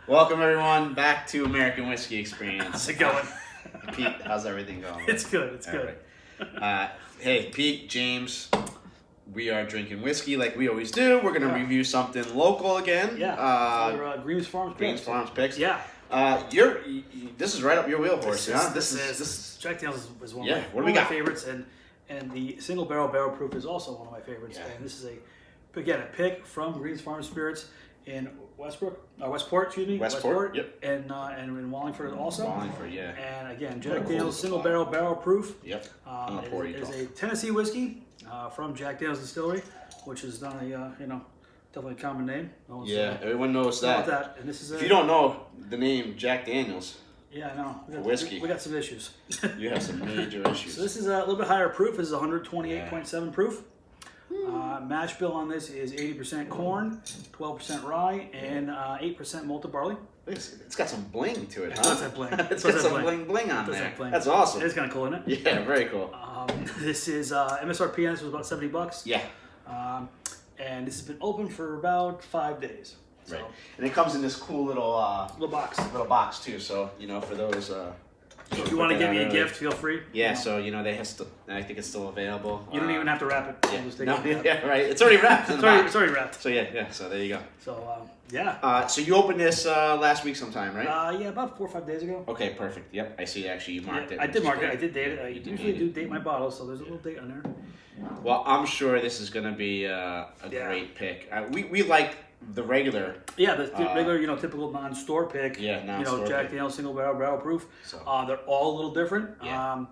Welcome everyone back to American Whiskey Experience. How's it going? Pete, how's everything going? It's good. It's good. Right. Hey, Pete, James, we are drinking whiskey like we always do. We're gonna review something local again. Yeah. Greens Farms Greens picks. Farms picks. Yeah. This is right up your wheelhorse. This is Jack Daniel's is one of what do my we got? favorites, and the single barrel proof is also one of my favorites. Yeah. And this is a pick from Greens Farms Spirits in Westport, Westport, yep. and in Wallingford also. Wallingford, yeah. And again, Jack Daniel's single barrel proof. Yep. It is a Tennessee whiskey from Jack Daniel's Distillery, which is not a definitely a common name. Everyone knows that. And this is if you don't know the name Jack Daniel's, yeah, I know. For whiskey. We got some issues. you have some major issues. So this is a little bit higher proof. This is 128.7 proof. Mash bill on this is 80% corn, 12% rye, and 8% malted barley. It's got some bling to it, huh? It does have bling. It's got some bling on there. Bling. That's awesome. It is kind of cool, isn't it? Yeah, very cool. This is MSRP on this was about $70. Yeah. And this has been open for about 5 days. So, right. And it comes in this cool little box too. So for those. So if you want to give me a gift, feel free. Yeah. So they have I think it's still available. You don't even have to wrap it. Yeah. Just take yeah. Right. It's already wrapped. It's already wrapped. So yeah. So there you go. So yeah. So you opened this last week sometime, right? Yeah, about 4 or 5 days ago. Okay, perfect. Yep, I see. Actually, you marked it. I did mark it. I did date it. I usually do date my bottles, so there's a little date on there. Well, I'm sure this is going to be a great pick. We like the regular. Yeah, the regular, typical non-store pick. Yeah, non-store Jack pick. Daniel's single barrel proof. So. They're all a little different. Yeah.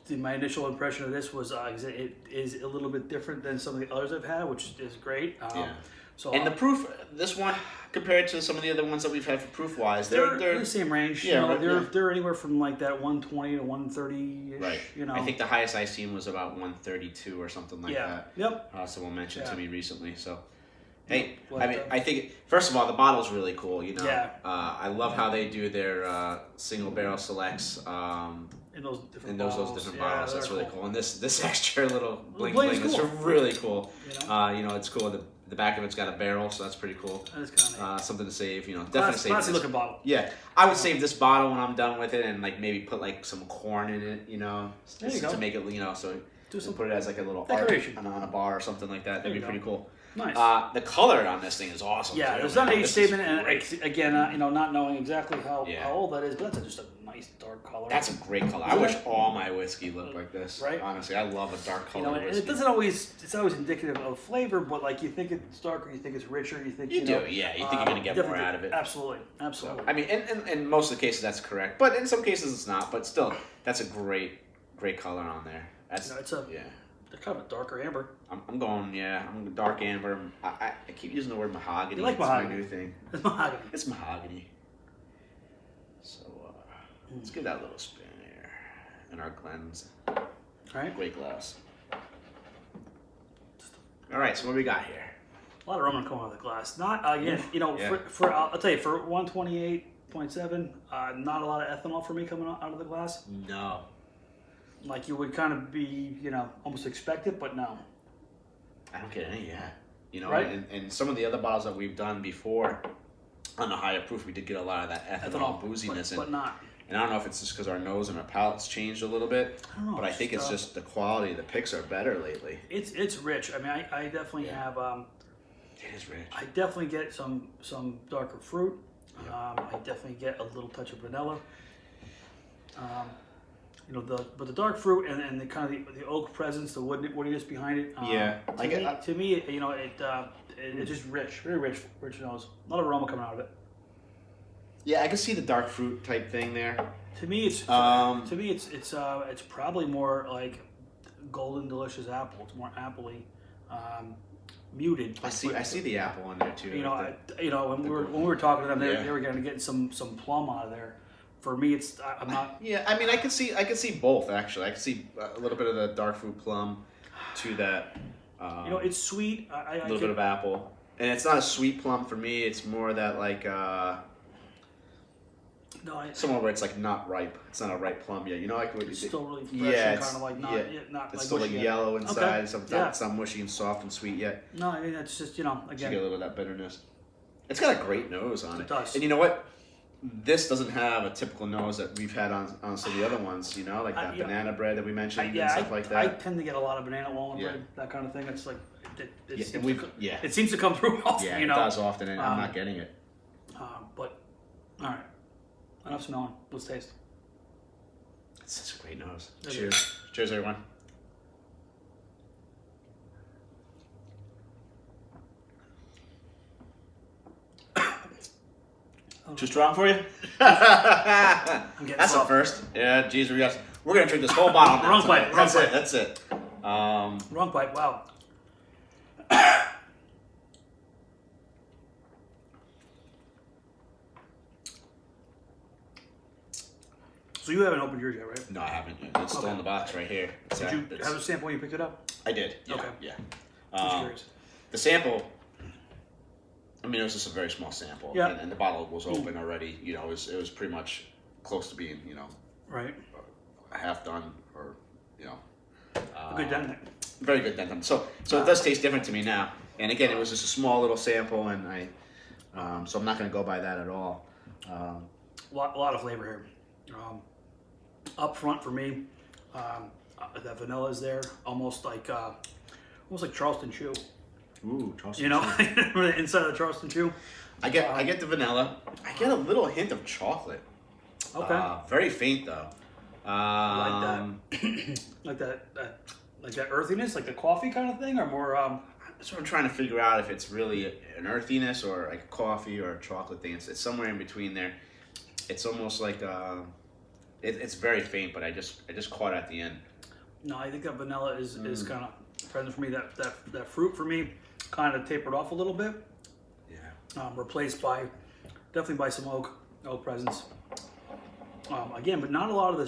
My initial impression of this was it is a little bit different than some of the others I've had, which is great. Yeah. So and the proof, this one compared to some of the other ones that we've had for proof wise, they're the same range. Yeah, they're anywhere from like that 120 to 130 ish. Right. I think the highest I seen was about 132 or something like that. Yep. Someone mentioned to me recently. So, hey, But, I think first of all the bottle's really cool. Yeah. I love how they do their single barrel selects. In those different different bottles, that's really cool. And this extra little bling bling is cool. really cool. It's cool. The back of it's got a barrel, so that's pretty cool. That is kind of something to save. Definitely save. Classy looking bottle. Yeah, I would save this bottle when I'm done with it, and maybe put some corn in it. There you go. To make it. So put it as a little decoration art on a bar or something like that. That'd be pretty cool. Nice. The color on this thing is awesome. Yeah, too. there's not an age statement, and again, not knowing exactly how old that is, but that's just a nice dark color. That's a great color. I wish all my whiskey looked like this. Right? Honestly, I love a dark color. And it doesn't always. It's always indicative of flavor, but you think it's darker, you think it's richer, you think you do. Yeah, you think you're gonna get more out of it. Absolutely. So, I mean, in most of the cases that's correct, but in some cases it's not. But still, that's a great color on there. That's They're kind of a darker amber. I'm going, I'm dark amber. I keep using the word mahogany. You like mahogany? It's my new thing. It's mahogany. It's mahogany. So let's give that a little spin here in our Glens. All right. Great glass. All right, so what do we got here? A lot of rum coming out of the glass. Not for I'll tell you, for 128.7, not a lot of ethanol for me coming out of the glass. No. Like you would kind of be, almost expect it, but no. I don't get any, right? And some of the other bottles that we've done before on the higher proof, we did get a lot of that ethanol booziness but not. And I don't know if it's just because our nose and our palate's changed a little bit, I don't know, but I think it's just the quality of the picks are better lately. It's rich. I mean, I definitely have. It is rich. I definitely get some darker fruit. I definitely get a little touch of vanilla. But the dark fruit and the kind of the oak presence, the woodiness behind it. To me, it's just rich, very rich nose. A lot of aroma coming out of it. Yeah, I can see the dark fruit type thing there. To me, it's probably more like golden delicious apple. It's more appley, muted. I see the apple in there too. When we were talking to them, they were going to get some plum out of there. For me, I'm not. Yeah, I mean, I can see both actually. I can see a little bit of the dark fruit plum to that. It's sweet. A little bit of apple, and it's not a sweet plum for me. It's more that somewhere where it's not ripe. It's not a ripe plum yet. It's still really fresh and kind of not. It's still yellow inside. Okay. It's not mushy and soft and sweet yet. No, I mean that's just again. You get a little of that bitterness. It's got a great nose on it. It does. And you know what? This doesn't have a typical nose that we've had on some of the other ones, you know, like that banana bread that we mentioned and stuff like that. I tend to get a lot of banana walnut bread, that kind of thing. It's like, it seems to come through often, Yeah, you know? it does often, and I'm not getting it. But, all right. Enough smelling. Let's taste. It's such a great nose. Cheers. Cheers, everyone. Too strong for you? That's the first. Yeah, geez, we're gonna drink this whole bottle. Wrong pipe. That's it. Wrong pipe. Wow. So you haven't opened yours yet, right? No, I haven't. It's still in the box right here. Did you have a sample when you picked it up? I did. Yeah, okay. Yeah. Just curious. The sample. I mean, it was just a very small sample, and the bottle was open already. You know, it was pretty much close to being, you know, right, half done, or you know, a good dent. Very good dent. So it does taste different to me now. And again, it was just a small little sample, and so I'm not going to go by that at all. A lot of flavor here. Up front for me, that vanilla is there, almost like Charleston Chew. Ooh, Charleston. You know, the inside of the Charleston Chew. I get the vanilla. I get a little hint of chocolate. Okay. Very faint though. Like that earthiness, like the coffee kind of thing, or more. That's what I'm trying to figure out, if it's really an earthiness or like a coffee or a chocolate thing. It's somewhere in between there. It's almost like it's very faint, but I just caught it at the end. No, I think that vanilla is kind of present for me. That fruit for me kind of tapered off a little bit. Yeah. Replaced definitely by some oak presence. Again, but not a lot of the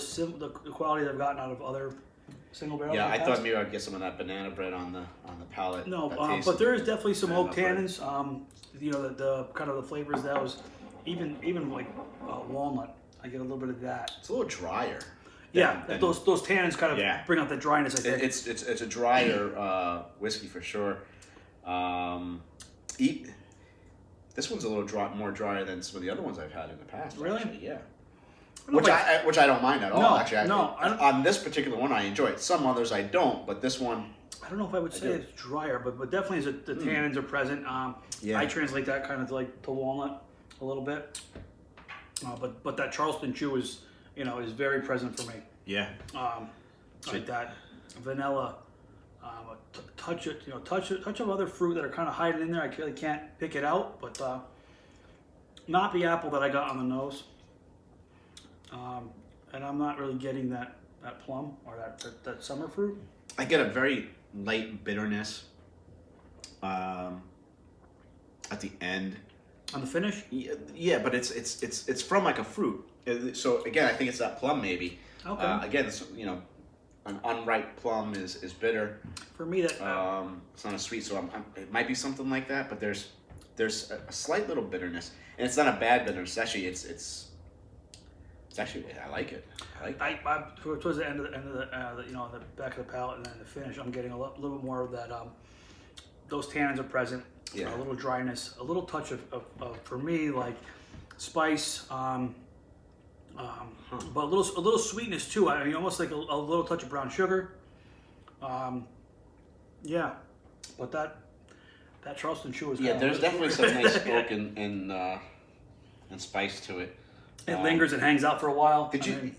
quality that I've gotten out of other single barrels. Yeah, I thought maybe I'd get some of that banana bread on the palate. No, but there is definitely some oak tannins. You know, the kind of the flavors that was even like walnut. I get a little bit of that. It's a little drier. Those tannins kind of bring out the dryness. I think it's a drier whiskey for sure. This one's a little more drier than some of the other ones I've had in the past. Really? Actually, yeah. Which I don't mind at all. No, actually, on this particular one I enjoy it. Some others I don't, but this one. I don't know if I would say it's drier, but definitely the tannins are present. I translate that kind of to walnut a little bit. But that Charleston Chew is very present for me. Yeah. Like that vanilla, a touch of other fruit that are kind of hiding in there. I really can't pick it out, but not the apple that I got on the nose. And I'm not really getting that plum or that summer fruit. I get a very light bitterness at the end. On the finish? Yeah, but it's from like a fruit. So again, I think it's that plum maybe. Okay. Again, it's, an unripe plum is bitter. For me, that it's not as sweet, so it might be something like that. But there's a slight little bitterness, and it's not a bad bitterness. Actually, it's actually, I like it. I towards the end of the back of the palate and then the finish, I'm getting a little bit more of that. Those tannins are present. Yeah. A little dryness, a little touch of for me, like spice, but a little sweetness too. I mean, almost like a little touch of brown sugar. Yeah, but that Charleston Chew is there's definitely some nice oak and spice to it. It lingers and hangs out for a while. Did you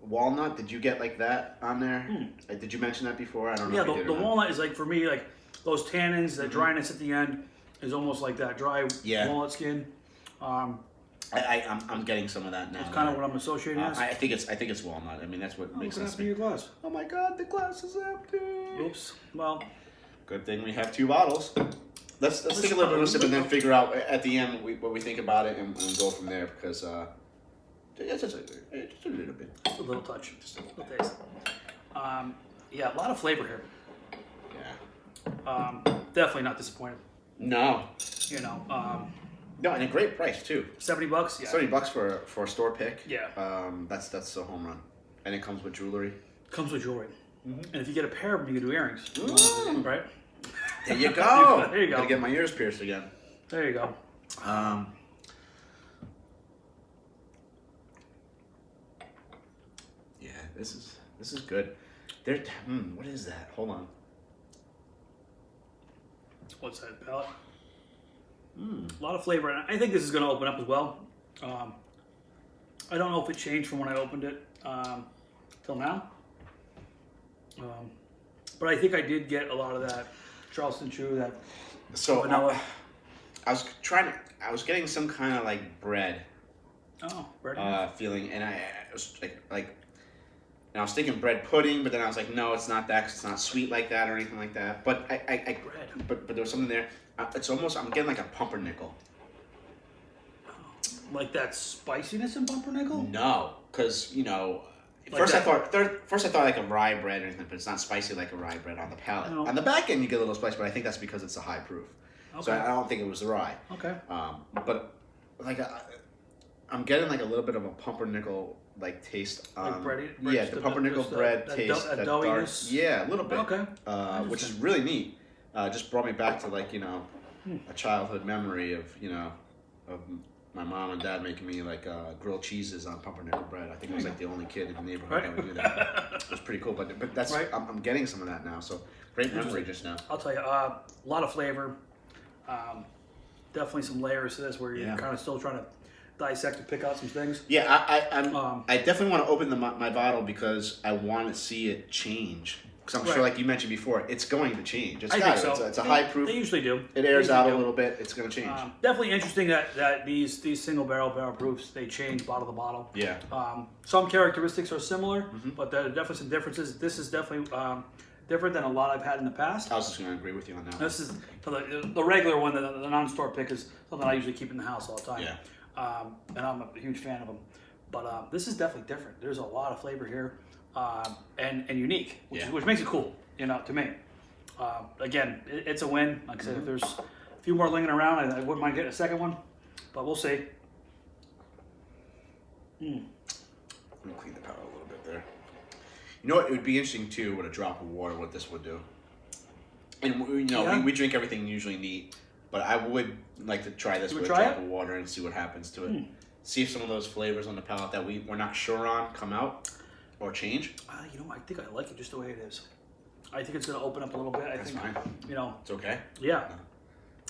walnut? Did you get like that on there? Did you mention that before? I don't know. Yeah, the walnut is like, for me, like those tannins, that dryness at the end is almost like that dry walnut skin. I'm getting some of that now. That's kind of what I'm associating as. I think it's walnut. I mean, that's what makes sense. Your glass. Oh my God, the glass is empty. Oops. Well, good thing we have 2 bottles. Let's take a little bit of a sip and then figure out at the end what we think about it and go from there, because just a little bit. Just a little touch. Just a little taste. Yeah, a lot of flavor here. Yeah. Definitely not disappointed. No. No, and a great price too. $70. Yeah. $70 for a store pick. Yeah. That's a home run, and it comes with jewelry. Comes with jewelry. And if you get a pair of them, you can do earrings. Right? There you go. There you go. Gotta get my ears pierced again. There you go. Yeah, this is good. There. What is that? Hold on. What's that, palate? A lot of flavor, and I think this is going to open up as well. I don't know if it changed from when I opened it till now, but I think I did get a lot of that Charleston Chew, that vanilla. I was getting some kind of like bread. Oh, bread. Feeling, and I was like, and I was thinking bread pudding, but then I was like, no, it's not that, 'cause it's not sweet like that or anything like that. But but there was something there. It's almost, I'm getting like a pumpernickel. Like that spiciness in pumpernickel? No, because Like first that. I thought like a rye bread or anything, but it's not spicy like a rye bread on the palate. No. On the back end, you get a little spice, but I think that's because it's a high proof. Okay. So I don't think it was the rye. Okay. But like I'm getting like a little bit of a pumpernickel like taste. Like bready? Yeah, the pumpernickel bread taste. That doughiness? Yeah, a little bit. Okay. Which is really neat. Just brought me back to like a childhood memory of of my mom and dad making me like grilled cheeses on pumpernickel bread. I think I was like the only kid in the neighborhood that would do that. It was pretty cool. But that's Right. I'm getting some of that now. So great memory just now. I'll tell you, a lot of flavor. Definitely some layers to this where you're kind of still trying to dissect and pick out some things. Yeah, I definitely want to open my bottle because I want to see it change. Because I'm sure, like you mentioned before, it's going to change. It's I got think to. so. It's a high proof. They usually do. It airs They out usually a do. little bit. It's going to change. Definitely interesting that these single barrel proofs, they change bottle to bottle. Yeah. Some characteristics are similar, but there are definitely some differences. This is definitely different than a lot I've had in the past. I was just going to agree with you on that. This is the regular one, the non-store pick is something I usually keep in the house all the time. Yeah. And I'm a huge fan of them. But this is definitely different. There's a lot of flavor here, and unique, which makes it cool, to me. Again, it's a win. Like I said, if there's a few more lingering around, I wouldn't mind getting a second one, but we'll see. Let me clean the palate a little bit there. You know what? It would be interesting too with a drop of water what this would do. And we drink everything usually neat, but I would like to try this with a drop of water and see what happens to it. See if some of those flavors on the palate that we're not sure on come out or change. I think I like it just the way it is. I think it's going to open up a little bit. That's fine. It's okay. Yeah.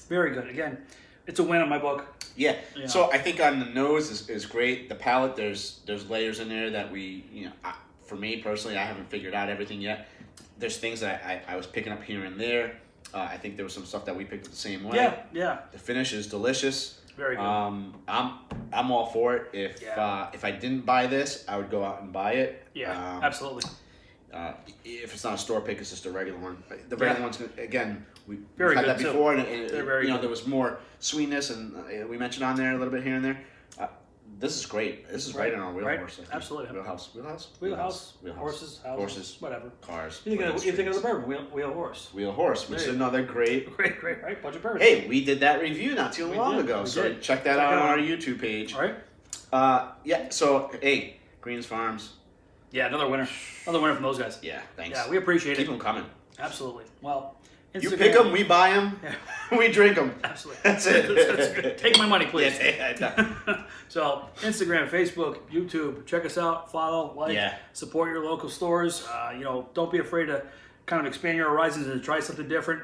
Very good. Again, it's a win in my book. Yeah. So I think on the nose is great. The palate, there's layers in there that for me personally, I haven't figured out everything yet. There's things that I was picking up here and there. I think there was some stuff that we picked up the same way. Yeah. The finish is delicious. Very good. I'm all for it. If I didn't buy this, I would go out and buy it. Yeah, absolutely. If it's not a store pick, it's just a regular one. The regular one's again. We've Very had good that before, and They're very good. there was more sweetness, and we mentioned on there a little bit here and there. This is great. This is right in our wheelhouse. Right. Absolutely. Wheelhouse. Horses, houses, whatever. Cars. You think of the bourbon, wheel horse. Wheel horse, which is another great. Great, right? Budget bourbon. Hey, we did that review not too long ago, so check that out on our YouTube page. All right. Yeah. So hey, Greens Farms. Yeah, another winner from those guys. Yeah, thanks. Yeah, we appreciate Keep it. them coming. Absolutely. Well, Instagram, you pick them, we buy them, we drink them. Absolutely. That's it. That's good. Take my money, please. Yeah. So, Instagram, Facebook, YouTube, check us out, follow, like, support your local stores. Don't be afraid to kind of expand your horizons and try something different.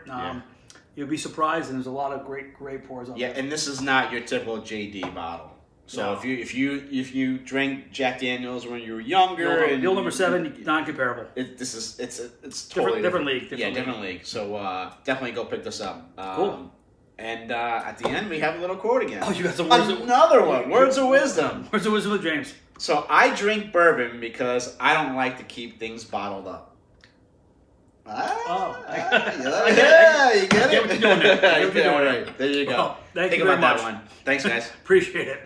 You'll be surprised, and there's a lot of great pours on there. And this is not your typical JD bottle. So if you drank Jack Daniels when you were younger, Bill number 7, non-comparable. It's totally different league. Different league. So definitely go pick this up. Cool. And at the end we have a little quote again. Oh, you got some another one. Words of wisdom. Words of wisdom with James. So I drink bourbon because I don't like to keep things bottled up. You get it. What you're doing there. There you go. Well, thank Think you very about much. that one. Thanks, guys. Appreciate it.